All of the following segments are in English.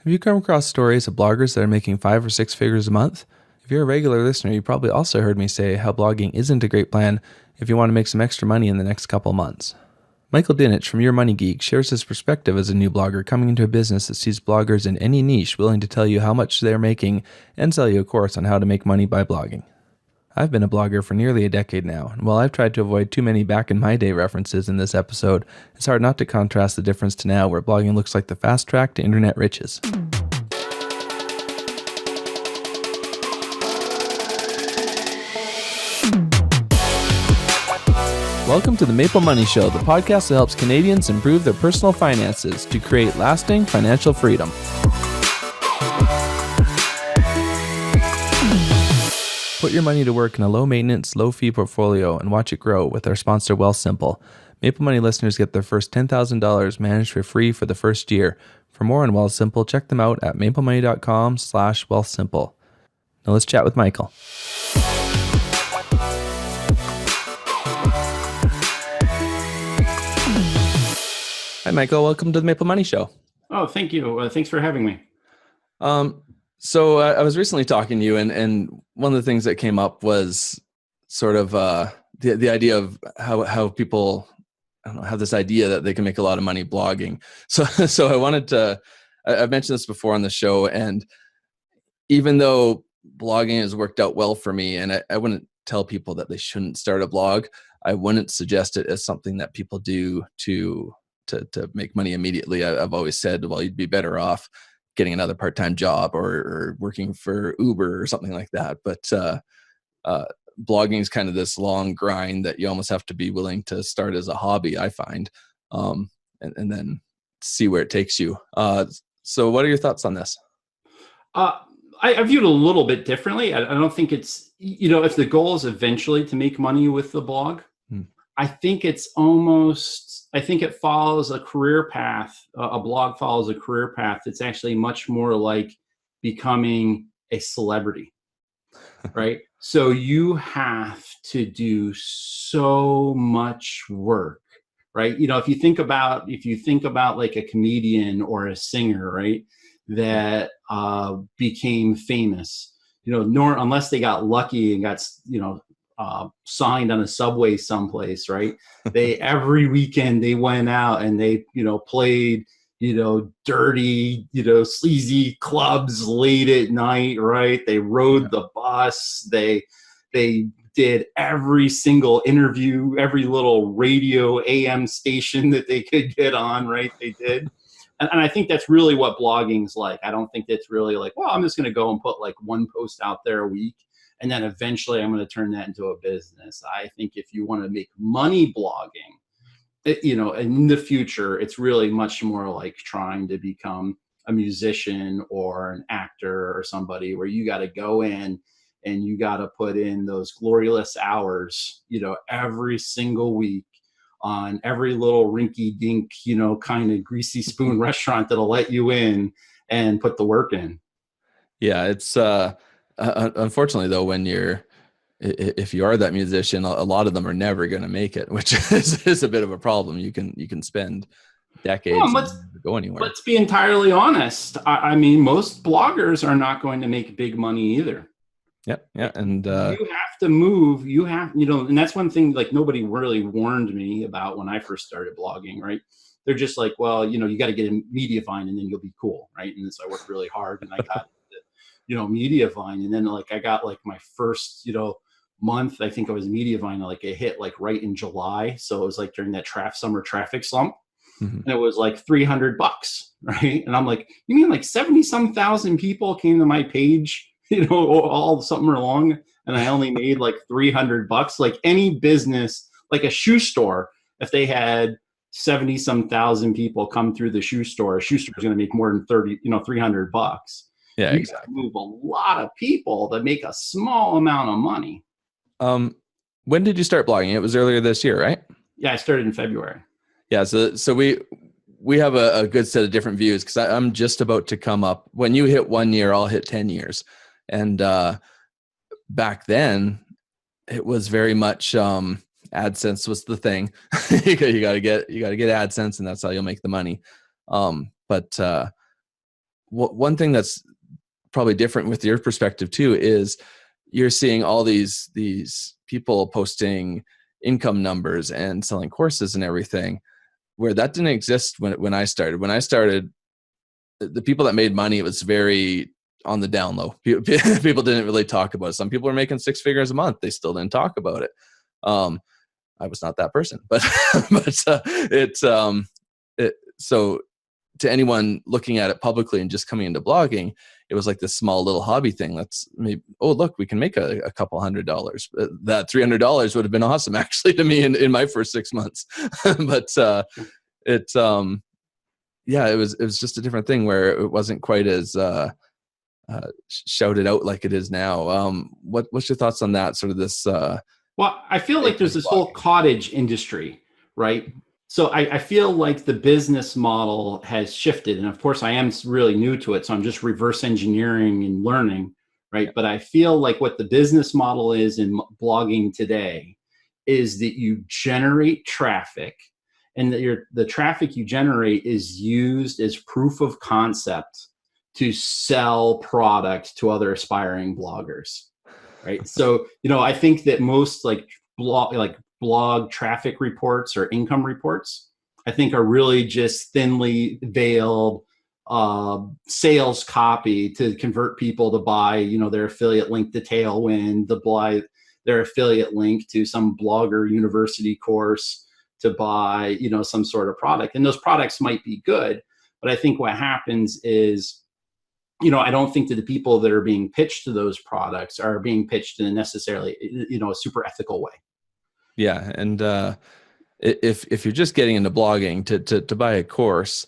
Have you come across stories of bloggers that are making 5 or 6 figures a month? If you're a regular listener, you probably also heard me say how blogging isn't a great plan if you want to make some extra money in the next couple months. Michael Dinich from Your Money Geek shares his perspective as a new blogger coming into a business that sees bloggers in any niche willing to tell you how much they're making and sell you a course on how to make money by blogging. I've been a blogger for nearly a decade now, and while I've tried to avoid too many back in my day references in this episode, it's hard not to contrast the difference to now where blogging looks like the fast track to internet riches. Welcome to the MapleMoney Show, the podcast that helps Canadians improve their personal finances to create lasting financial freedom. Put your money to work in a low-maintenance, low-fee portfolio and watch it grow with our sponsor, Wealthsimple. MapleMoney listeners get their first $10,000 managed for free for the first year. For more on Wealthsimple, check them out at maplemoney.com/wealthsimple. Now let's chat with Michael. Hi, Michael. Welcome to the MapleMoney Show. Oh, thank you. Thanks for having me. So I was recently talking to you, and one of the things that came up was sort of the idea of how people, I don't know, have this idea that they can make a lot of money blogging. So I wanted to, I've mentioned this before on the show, and even though blogging has worked out well for me, and I wouldn't tell people that they shouldn't start a blog, I wouldn't suggest it as something that people do to make money immediately. I've always said, well, you'd be better off getting another part-time job or working for Uber or something like that. But blogging is kind of this long grind that you almost have to be willing to start as a hobby, I find, and then see where it takes you. So what are your thoughts on this? I view it a little bit differently. I don't think it's, if the goal is eventually to make money with the blog, I think it follows a career path. A blog follows a career path. It's actually much more like becoming a celebrity, right? So you have to do so much work, right? If you think about like a comedian or a singer, right, that became famous, unless they got lucky and got, signed on a subway someplace, right? Every weekend they went out and they, played, dirty, sleazy clubs late at night, right? They rode the bus. They did every single interview, every little radio AM station that they could get on, right? They did. And I think that's really what blogging's like. I don't think it's really like, well, I'm just going to go and put like one post out there a week, and then eventually I'm going to turn that into a business. I think if you want to make money blogging, in the future, it's really much more like trying to become a musician or an actor or somebody where you got to go in and you got to put in those glorious hours, every single week on every little rinky dink, kind of greasy spoon restaurant that'll let you in and put the work in. Yeah, it's unfortunately though, if you are that musician, a lot of them are never going to make it, which is a bit of a problem. You can spend decades and never go anywhere. Let's be entirely honest. I mean, most bloggers are not going to make big money either. Yeah, and you have to move. You have, and that's one thing. Like nobody really warned me about when I first started blogging. Right? They're just like, well, you got to get in Mediavine and then you'll be cool, right? And so I worked really hard and I got, Mediavine, and then like I got like my first, month. I think I was Mediavine. Like it hit like right in July, so it was like during that summer traffic slump. Mm-hmm. And it was like $300, right? And I'm like, you mean like 70-some thousand people came to my page, all something along, and I only made like $300? Like any business, like a shoe store, if they had 70-some thousand people come through the shoe store is going to make more than $300. Yeah, you exactly. Move a lot of people that make a small amount of money. When did you start blogging? It was earlier this year, right? Yeah, I started in February. Yeah, so we have a good set of different views because I'm just about to come up. When you hit 1 year, I'll hit 10 years. And back then, it was very much AdSense was the thing. you got to get AdSense, and that's how you'll make the money. But one thing that's probably different with your perspective too is you're seeing all these people posting income numbers and selling courses and everything, where that didn't exist when I started. When I started, the people that made money, it was very on the down low. People didn't really talk about it. Some people were making 6 figures a month. They still didn't talk about it. I was not that person, but so to anyone looking at it publicly and just coming into blogging, it was like this small little hobby thing. That's maybe, oh, look, we can make a couple $100. That $300 would have been awesome actually to me in my first 6 months. But yeah, it was just a different thing where it wasn't quite as shouted out like it is now. What's your thoughts on that? Sort of this. Well, I feel like there's this whole cottage industry, right? So I feel like the business model has shifted. And of course, I am really new to it. So I'm just reverse engineering and learning, right? But I feel like what the business model is in blogging today is that you generate traffic, and that the traffic you generate is used as proof of concept to sell product to other aspiring bloggers, right? So, I think that most blog traffic reports or income reports, I think are really just thinly veiled sales copy to convert people to buy, their affiliate link to Tailwind, to buy their affiliate link to some blogger university course, to buy, some sort of product. And those products might be good, but I think what happens is, I don't think that the people that are being pitched to those products are being pitched in a necessarily, a super ethical way. Yeah. And if you're just getting into blogging to buy a course,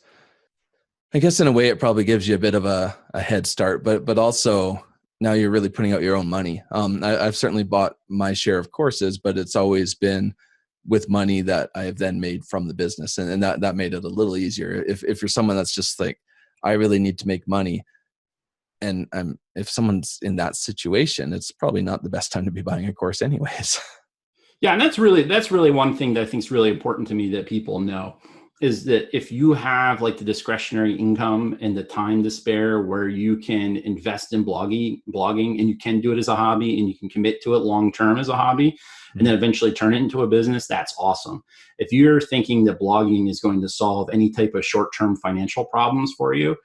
I guess in a way it probably gives you a bit of a head start, but also now you're really putting out your own money. I've certainly bought my share of courses, but it's always been with money that I have then made from the business. And that made it a little easier. If you're someone that's just like, I really need to make money, and if someone's in that situation, it's probably not the best time to be buying a course anyways. Yeah, and that's really one thing that I think is really important to me that people know, is that if you have like the discretionary income and the time to spare where you can invest in blogging, and you can do it as a hobby and you can commit to it long term as a hobby, and then eventually turn it into a business, that's awesome. If you're thinking that blogging is going to solve any type of short-term financial problems for you,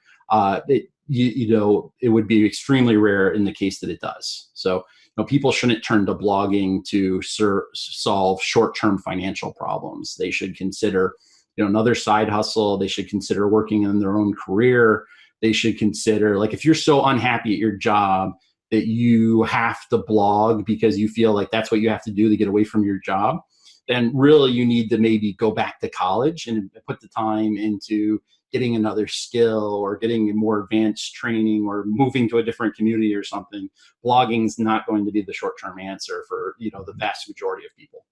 it would be extremely rare in the case that it does. So, people shouldn't turn to blogging to solve short-term financial problems. They should consider, another side hustle. They should consider working in their own career. They should consider, like, if you're so unhappy at your job that you have to blog because you feel like that's what you have to do to get away from your job, then really you need to maybe go back to college and put the time into getting another skill or getting more advanced training or moving to a different community or something. Blogging is not going to be the short-term answer for, the vast majority of people.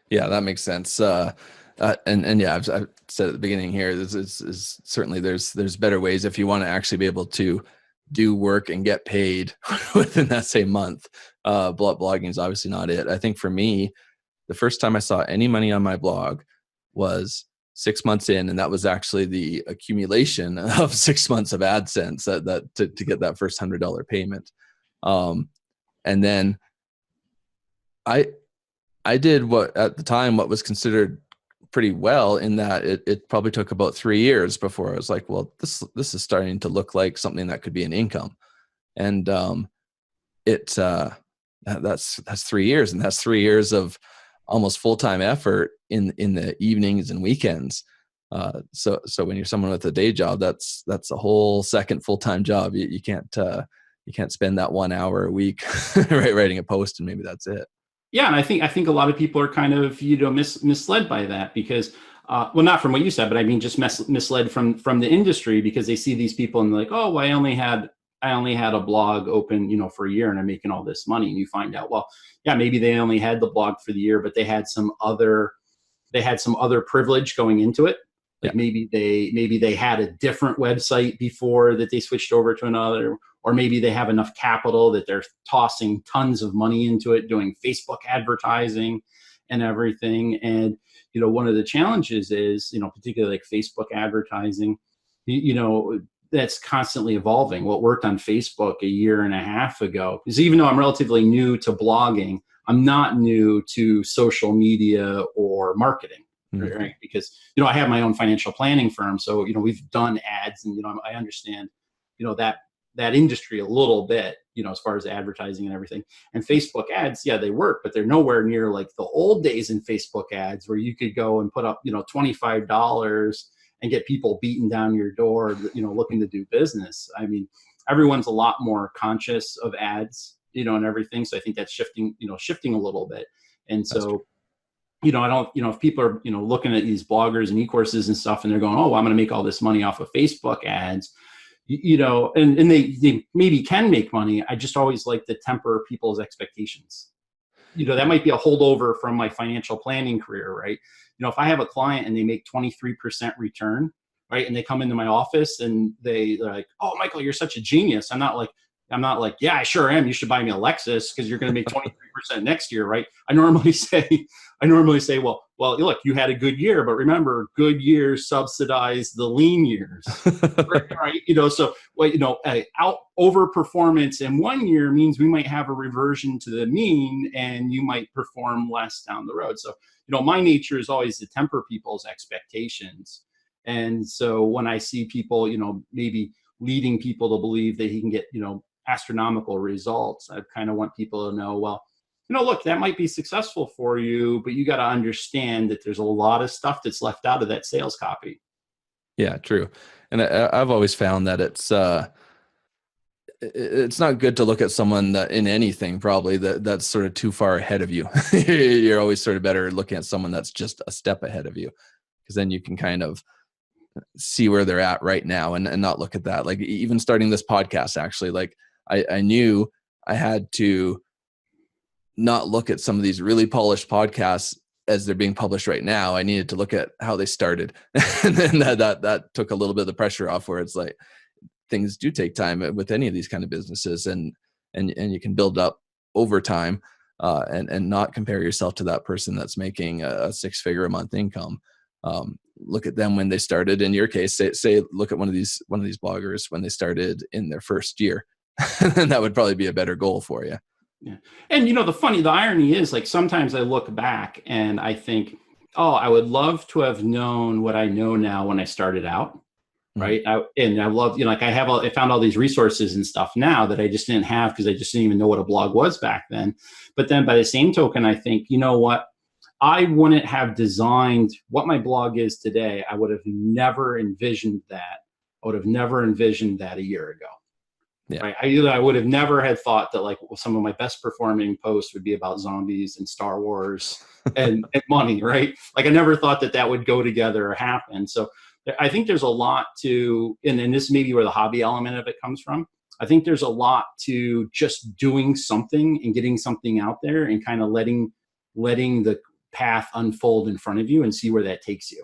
Yeah, that makes sense. And yeah, I've said at the beginning here, this is certainly there's better ways if you want to actually be able to do work and get paid within that same month. Blogging is obviously not it. I think for me, the first time I saw any money on my blog was 6 months in, and that was actually the accumulation of 6 months of AdSense that to get that first $100 payment. And then I did what at the time what was considered pretty well, in that it probably took about 3 years before I was like, well, this is starting to look like something that could be an income. And that's 3 years, and that's 3 years of almost full-time effort in the evenings and weekends. So when you're someone with a day job, that's a whole second full-time job. You can't spend that 1 hour a week writing a post and maybe that's it. Yeah, and I think a lot of people are kind of misled by that because, well, not from what you said, but I mean just misled from the industry, because they see these people and they're like, oh, well, I only had a blog open, for a year and I'm making all this money. And you find out, well, yeah, maybe they only had the blog for the year, but they had some other privilege going into it. Like maybe they had a different website before that they switched over to another, or maybe they have enough capital that they're tossing tons of money into it, doing Facebook advertising and everything. And, one of the challenges is, particularly like Facebook advertising, that's constantly evolving. What worked on Facebook a year and a half ago, because even though I'm relatively new to blogging, I'm not new to social media or marketing, right? Because, I have my own financial planning firm. So, we've done ads, and, I understand, that industry a little bit, as far as advertising and everything. And Facebook ads, yeah, they work, but they're nowhere near like the old days in Facebook ads where you could go and put up, $25 and get people beating down your door, looking to do business. I mean, everyone's a lot more conscious of ads, and everything. So I think that's shifting a little bit. And so, I don't, if people are, looking at these bloggers and e-courses and stuff, and they're going, oh, I'm going to make all this money off of Facebook ads, and they maybe can make money. I just always like to temper people's expectations. That might be a holdover from my financial planning career, right? If I have a client and they make 23% return, right, and they come into my office and they're like, oh, Michael, you're such a genius. I'm not like, yeah, I sure am. You should buy me a Lexus because you're going to make 23% next year, right? I normally say, well, look, you had a good year, but remember, good years subsidize the lean years, right? So, overperformance in one year means we might have a reversion to the mean, and you might perform less down the road. So, my nature is always to temper people's expectations. And so when I see people, maybe leading people to believe that he can get, astronomical results, I kind of want people to know, well, look, that might be successful for you, but you got to understand that there's a lot of stuff that's left out of that sales copy. Yeah, true. And I've always found that it's not good to look at someone that in anything probably that's sort of too far ahead of you. You're always sort of better looking at someone that's just a step ahead of you, because then you can kind of see where they're at right now and not look at that. Like even starting this podcast, actually, like I knew I had to not look at some of these really polished podcasts as they're being published right now. I needed to look at how they started. And then that took a little bit of the pressure off, where it's like things do take time with any of these kind of businesses, and you can build up over time, and not compare yourself to that person that's making a six-figure a month income. Look at them when they started. In your case, say look at one of these bloggers when they started in their first year. And that would probably be a better goal for you. Yeah. And the irony is, like, sometimes I look back and I think, oh, I would love to have known what I know now when I started out. Right. I love, I found all these resources and stuff now that I just didn't have because I just didn't even know what a blog was back then. But then by the same token, I think, what? I wouldn't have designed what my blog is today. I would have never envisioned that. I would have never envisioned that a year ago. Yeah. Right. I would have never had thought that, like, some of my best performing posts would be about zombies and Star Wars and money. Right. Like, I never thought that would go together or happen. So I think there's a lot to, and this may be where the hobby element of it comes from. I think there's a lot to just doing something and getting something out there and kind of letting the path unfold in front of you and see where that takes you.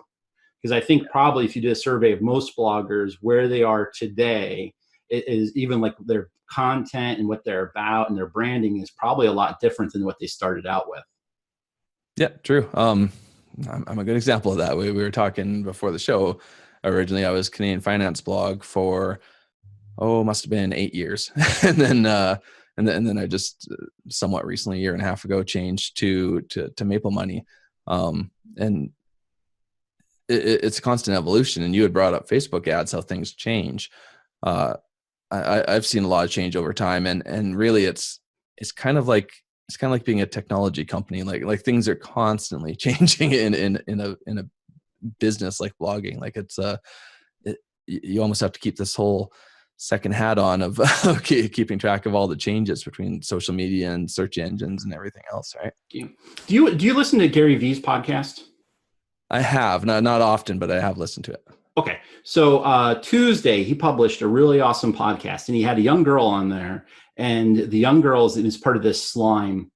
Because I think probably if you did a survey of most bloggers, where they are today, it is even like their content and what they're about and their branding is probably a lot different than what they started out with. Yeah, true. I'm a good example of that. We were talking before the show. Originally, I was Canadian finance blog for, must have been 8 years. And then I just somewhat recently, a year and a half ago, changed to MapleMoney. And it's a constant evolution. And you had brought up Facebook ads, how things change. I've seen a lot of change over time, and really it's kind of like being a technology company. Like things are constantly changing in a business like blogging. Like you almost have to keep this whole second hat on of keeping track of all the changes between social media and search engines and everything else, right? Do you listen to Gary Vee's podcast? I have, not often, but I have listened to it. Okay. So Tuesday, he published a really awesome podcast, and he had a young girl on there, and the young girl is part of this slime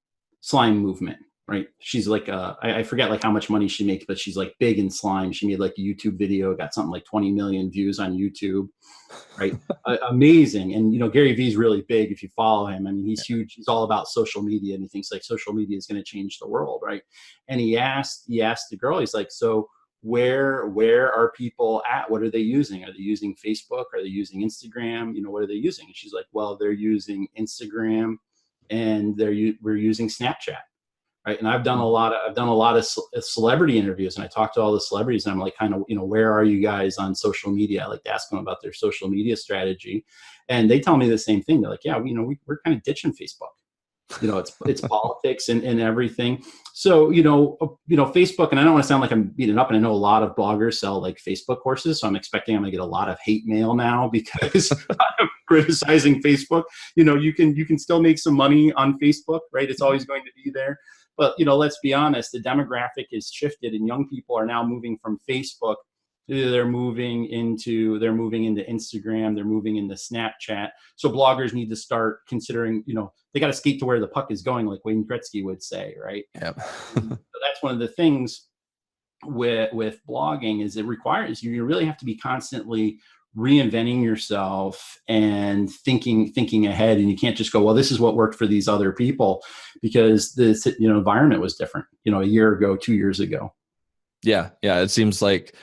movement, right? She's like, I forget like how much money she makes, but she's like big in slime. She made like a YouTube video, got something like 20 million views on YouTube, right? Amazing. And, Gary Vee's really big if you follow him. I mean, he's huge. He's all about social media, and he thinks like social media is going to change the world, right? And he asked the girl, he's like, so where are people at? What are they using? Are they using Facebook? Are they using Instagram? What are they using? And she's like, well, they're using Instagram, and we're using Snapchat. Right. And I've done a lot of celebrity interviews, and I talk to all the celebrities, and I'm like, kind of, where are you guys on social media? I like to ask them about their social media strategy. And they tell me the same thing. They're like, yeah, we're kind of ditching Facebook. It's politics and everything. So, Facebook, and I don't want to sound like I'm beating it up, and I know a lot of bloggers sell like Facebook courses. So I'm expecting I'm gonna get a lot of hate mail now because I'm criticizing Facebook. You can still make some money on Facebook, right? It's always going to be there. But, let's be honest, the demographic has shifted, and young people are now moving from Facebook. They're moving into Instagram, they're moving into Snapchat. So bloggers need to start considering, they got to skate to where the puck is going, like Wayne Gretzky would say, right? Yeah. So that's one of the things with blogging is it requires you really have to be constantly reinventing yourself and thinking ahead. And you can't just go, well, this is what worked for these other people, because the environment was different, a year ago, 2 years ago. Yeah. It seems like,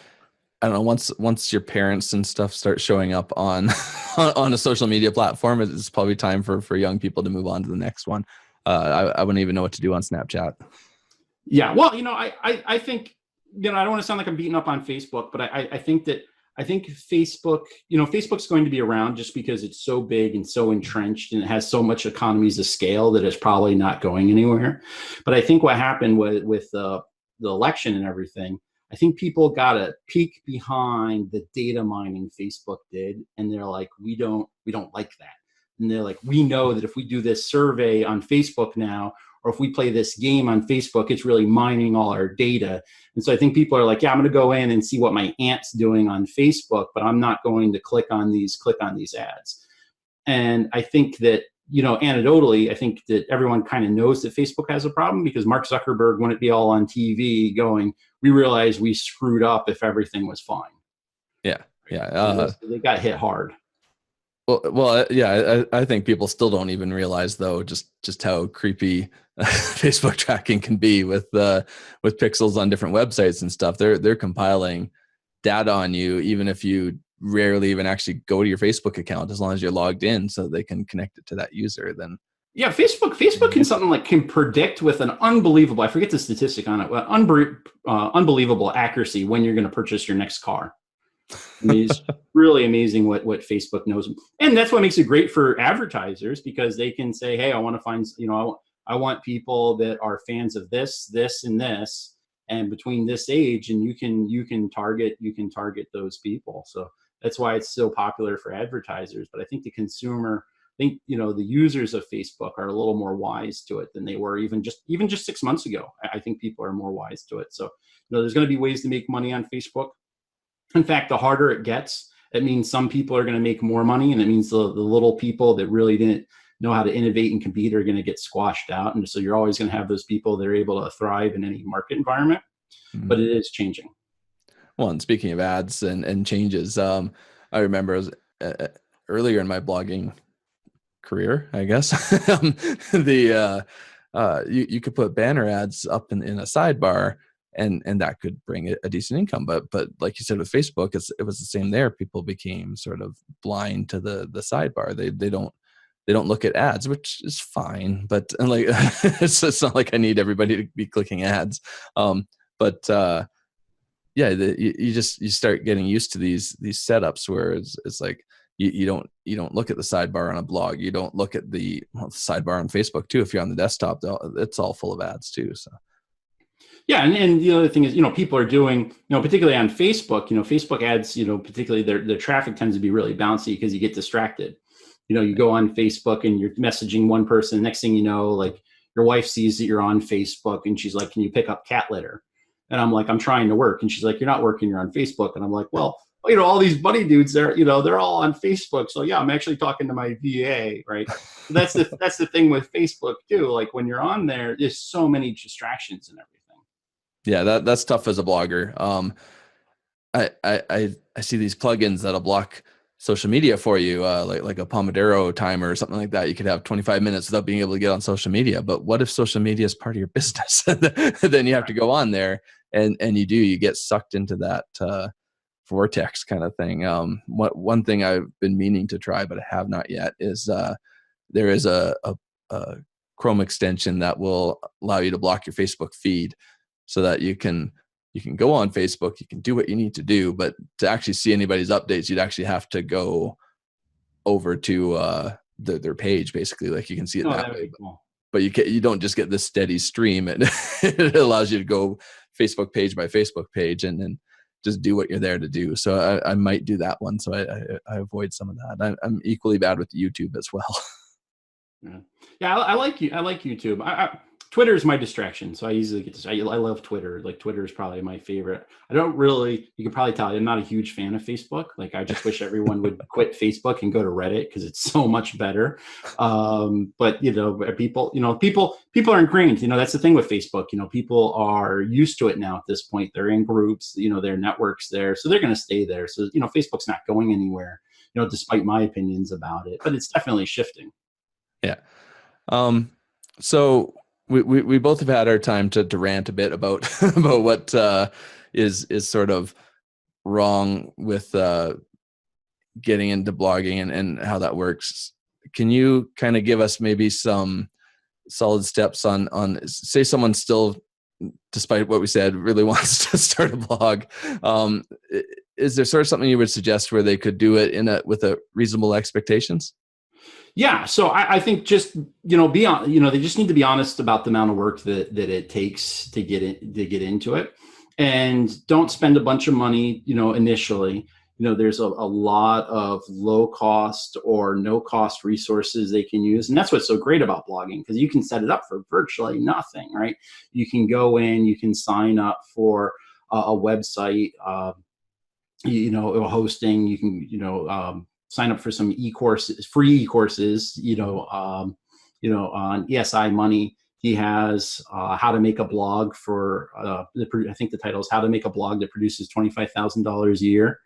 I don't know, once your parents and stuff start showing up on on a social media platform, it's probably time for young people to move on to the next one. I wouldn't even know what to do on Snapchat. Yeah. Well, I think, I don't want to sound like I'm beating up on Facebook, but I think Facebook, Facebook's going to be around just because it's so big and so entrenched, and it has so much economies of scale that it's probably not going anywhere. But I think what happened with the election and everything, I think people got a peek behind the data mining Facebook did, and they're like, we don't like that. And they're like, we know that if we do this survey on Facebook now, or if we play this game on Facebook, it's really mining all our data. And so I think people are like, yeah, I'm going to go in and see what my aunt's doing on Facebook, but I'm not going to click on these ads. And I think that, anecdotally, I think that everyone kind of knows that Facebook has a problem, because Mark Zuckerberg wouldn't be all on TV going, we realized we screwed up if everything was fine. Yeah. They got hit hard. Well, yeah. I think people still don't even realize, though, just how creepy Facebook tracking can be with pixels on different websites and stuff. They're compiling data on you, even if you rarely even actually go to your Facebook account, as long as you're logged in, so they can connect it to that user. Then yeah, Facebook can predict with an unbelievable, I forget the statistic on it, unbelievable accuracy when you're going to purchase your next car. I mean, it's really amazing what Facebook knows. And that's what makes it great for advertisers, because they can say, hey, I want to find, I want people that are fans of this, and this, and between this age, and you can target those people. So that's why it's so popular for advertisers. But I think the consumer, the users of Facebook are a little more wise to it than they were even just 6 months ago. I think people are more wise to it. So, there's going to be ways to make money on Facebook. In fact, the harder it gets, it means some people are going to make more money, and it means the little people that really didn't know how to innovate and compete are going to get squashed out. And so you're always going to have those people that are able to thrive in any market environment. Mm-hmm. But it is changing. Well, and speaking of ads and changes, I remember earlier in my blogging career, I guess, you could put banner ads up in a sidebar, and that could bring a decent income. But like you said with Facebook, it was the same there. People became sort of blind to the sidebar. They don't look at ads, which is fine. But like it's not like I need everybody to be clicking ads. Yeah, you start getting used to these setups where it's like you don't look at the sidebar on a blog. You don't look at the sidebar on Facebook too. If you're on the desktop, it's all full of ads too. So. Yeah, and the other thing is, people are doing, particularly on Facebook, Facebook ads, particularly their traffic tends to be really bouncy because you get distracted. You go on Facebook and you're messaging one person. Next thing you know, like your wife sees that you're on Facebook and she's like, "Can you pick up cat litter?" And I'm like, "I'm trying to work." And she's like, "You're not working, you're on Facebook." And I'm like, "Well, all these buddy dudes, they're all on Facebook. So yeah, I'm actually talking to my VA, right?" So that's the thing with Facebook too. Like when you're on there's so many distractions and everything. Yeah, that's tough as a blogger. I see these plugins that'll block social media for you, like a Pomodoro timer or something like that. You could have 25 minutes without being able to get on social media. But what if social media is part of your business? Then you have to go on there and you get sucked into that vortex kind of thing. One thing I've been meaning to try, but I have not yet, is there is a Chrome extension that will allow you to block your Facebook feed, so that you can go on Facebook, you can do what you need to do, but to actually see anybody's updates, you'd actually have to go over to their page, basically. Like, you can see it that way. Cool. But you don't just get this steady stream. It allows you to go Facebook page by Facebook page and then just do what you're there to do. So I might do that one. So I avoid some of that. I'm equally bad with YouTube as well. Yeah, I like you. I like YouTube. Twitter is my distraction, so I easily get I love Twitter. Like, Twitter is probably my favorite. I don't really. You can probably tell I'm not a huge fan of Facebook. Like, I just wish everyone would quit Facebook and go to Reddit, because it's so much better. But people are ingrained. That's the thing with Facebook. People are used to it now at this point. They're in groups. Their networks there, so they're going to stay there. So Facebook's not going anywhere. Despite my opinions about it, but it's definitely shifting. Yeah. So we both have had our time to rant a bit about about what is sort of wrong with getting into blogging and how that works. Can you kind of give us maybe some solid steps on say someone still, despite what we said, really wants to start a blog? Is there sort of something you would suggest where they could do it with a reasonable expectations? Yeah, so I think just be on. They just need to be honest about the amount of work that it takes to get into it, and don't spend a bunch of money. Initially, there's a lot of low cost or no cost resources they can use, and that's what's so great about blogging, because you can set it up for virtually nothing, right? You can go in, you can sign up for a website, hosting. You can sign up for some free e-courses, on ESI Money. He has how to make a blog for, I think the title is How to Make a Blog That Produces $25,000 a Year,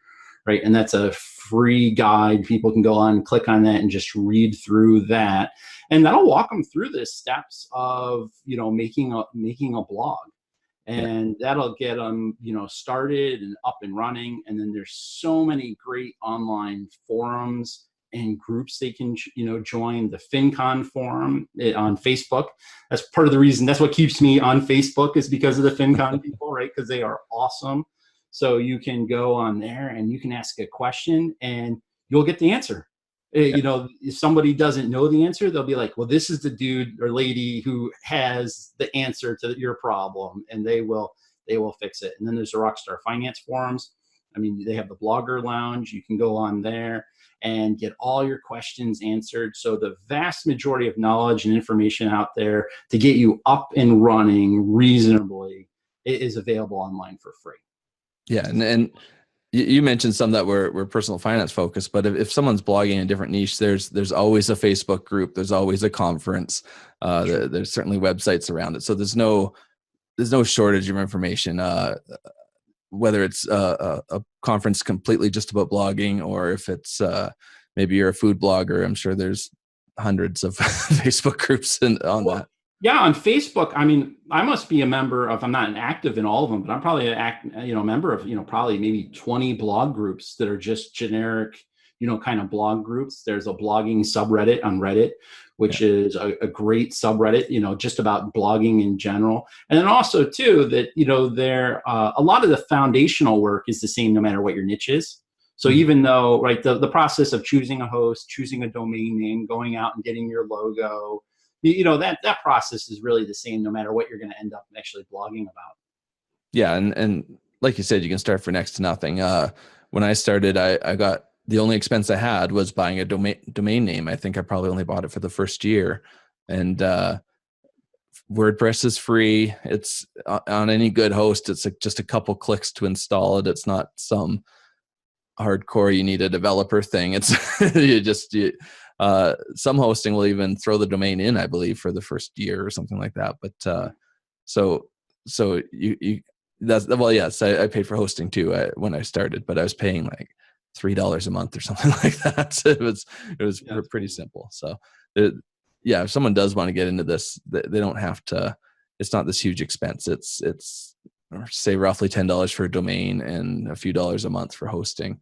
right? And that's a free guide. People can go on, click on that, and just read through that. And that'll walk them through the steps of, making a blog. And that'll get them, started and up and running. And then there's so many great online forums and groups they can, join. The FinCon forum on Facebook. That's part of the reason. That's what keeps me on Facebook, is because of the FinCon people, right? Because they are awesome. So you can go on there and you can ask a question and you'll get the answer. If somebody doesn't know the answer, they'll be like, well, this is the dude or lady who has the answer to your problem, and they will fix it. And then there's the Rockstar Finance forums. I mean, they have the Blogger Lounge. You can go on there and get all your questions answered. So the vast majority of knowledge and information out there to get you up and running reasonably is available online for free. Yeah. And you mentioned some that were personal finance focused, but if someone's blogging in a different niche, there's always a Facebook group. There's always a conference. There's certainly websites around it. So there's no shortage of information, whether it's a conference completely just about blogging, or if it's maybe you're a food blogger. I'm sure there's hundreds of Facebook groups on that. Yeah, on Facebook, I mean, I must be a member of, I'm not active in all of them, but I'm probably a member of, probably maybe 20 blog groups that are just generic, kind of blog groups. There's a blogging subreddit on Reddit, which is a great subreddit, just about blogging in general. And then also too, that, there, a lot of the foundational work is the same no matter what your niche is. So even though, right, the process of choosing a host, choosing a domain name, going out and getting your logo, that process is really the same no matter what you're going to end up actually blogging about. Yeah. And like you said, you can start for next to nothing. When I started, I got, the only expense I had was buying a domain name. I think I probably only bought it for the first year. And WordPress is free. It's on any good host. It's just a couple clicks to install it. It's not some hardcore, you need a developer thing. It's some hosting will even throw the domain in, I believe, for the first year or something like that. But so you that's, well, yes, I paid for hosting too when I started, but I was paying like $3 a month or something like that. So it was pretty simple. So if someone does want to get into this, they don't have to. It's not this huge expense. It's say roughly $10 for a domain and a few dollars a month for hosting.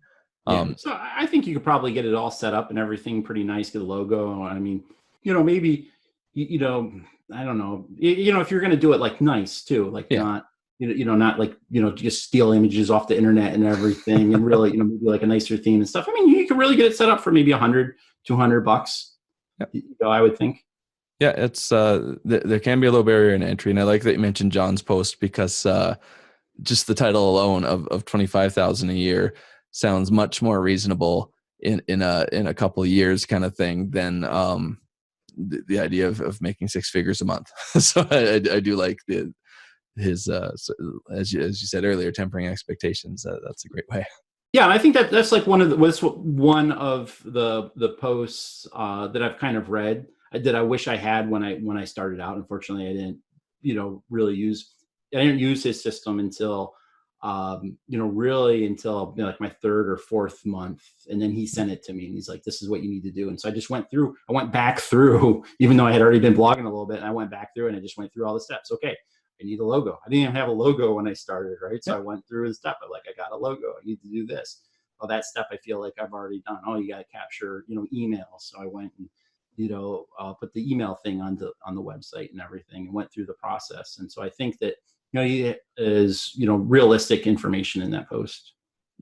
So I think you could probably get it all set up and everything pretty nice, get a logo. I mean, maybe, I don't know, if you're going to do it like nice too, like not, not like, just steal images off the internet and everything and really, maybe like a nicer theme and stuff. I mean, you can really get it set up for maybe $100-$200, I would think. Yeah, it's there can be a low barrier in entry, and I like that you mentioned John's post because just the title alone of 25,000 a year sounds much more reasonable in a couple of years kind of thing than the idea of making six figures a month. So I do like his as you said earlier, tempering expectations. That's a great way. Yeah, and I think that's like one of the posts that I've kind of read that I wish I had when I started out. Unfortunately, I didn't really use his system until really until like my third or fourth month, and then he sent it to me and he's like, this is what you need to do. And so I went back through, even though I had already been blogging a little bit, and I went back through and I just went through all the steps. Okay, I need a logo. I didn't even have a logo when I started, right? So I went through the step. I got a logo. I need to do this. Well, that step I feel like I've already done. Oh, you got to capture, emails. So I went and, put the email thing on the website and everything, and went through the process. And so I think that, is, realistic information in that post.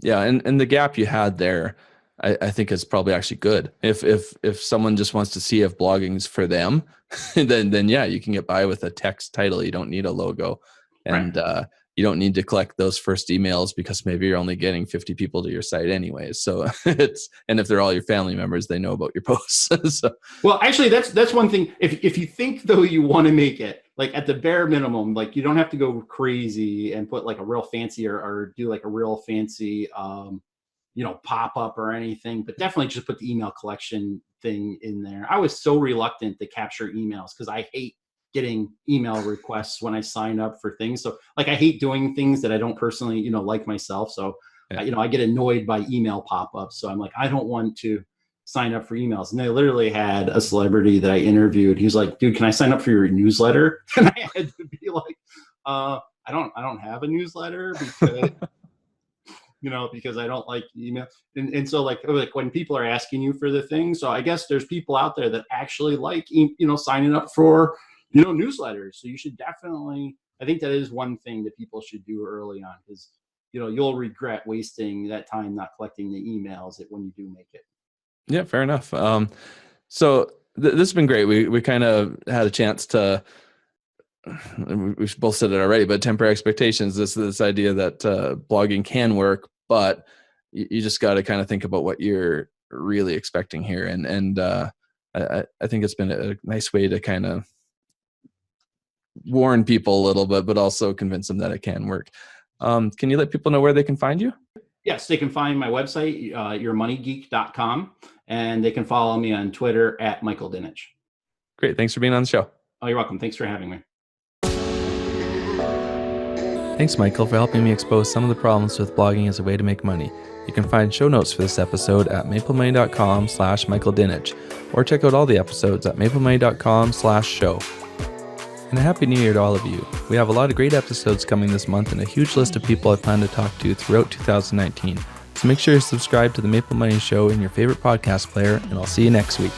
Yeah. And the gap you had there, I think is probably actually good. If someone just wants to see if blogging's for them, then yeah, you can get by with a text title. You don't need a logo, and you don't need to collect those first emails because maybe you're only getting 50 people to your site anyways. So and if they're all your family members, they know about your posts. So. Well, actually, that's one thing. If you think though you want to make it like at the bare minimum, like you don't have to go crazy and put like a real fancy or do like a real fancy pop up or anything, but definitely just put the email collection thing in there. I was so reluctant to capture emails because I hate getting email requests when I sign up for things. So like I hate doing things that I don't personally, like myself. So, I get annoyed by email pop-ups. So I'm like, I don't want to sign up for emails. And they literally had a celebrity that I interviewed. He was like, dude, can I sign up for your newsletter? And I had to be like, I don't have a newsletter because because I don't like email. And so like when people are asking you for the thing, so I guess there's people out there that actually like, signing up for, newsletters. So you should definitely, I think that is one thing that people should do early on, because, you'll regret wasting that time not collecting the emails when you do make it. Yeah, fair enough. So this has been great. We kind of had a chance to, we've both said it already, but temper expectations, this idea that blogging can work, but you just got to kind of think about what you're really expecting here. And I think it's been a nice way to kind of warn people a little bit, but also convince them that it can work. Can you let people know where they can find you? Yes, they can find my website, yourmoneygeek.com, and they can follow me on Twitter at Michael Dinich. Great. Thanks for being on the show. Oh, you're welcome. Thanks for having me. Thanks, Michael, for helping me expose some of the problems with blogging as a way to make money. You can find show notes for this episode at MapleMoney.com/Michael Dinich, or check out all the episodes at MapleMoney.com/show. And a happy new year to all of you. We have a lot of great episodes coming this month and a huge list of people I plan to talk to throughout 2019. So make sure you subscribe to the Maple Money Show in your favorite podcast player, and I'll see you next week.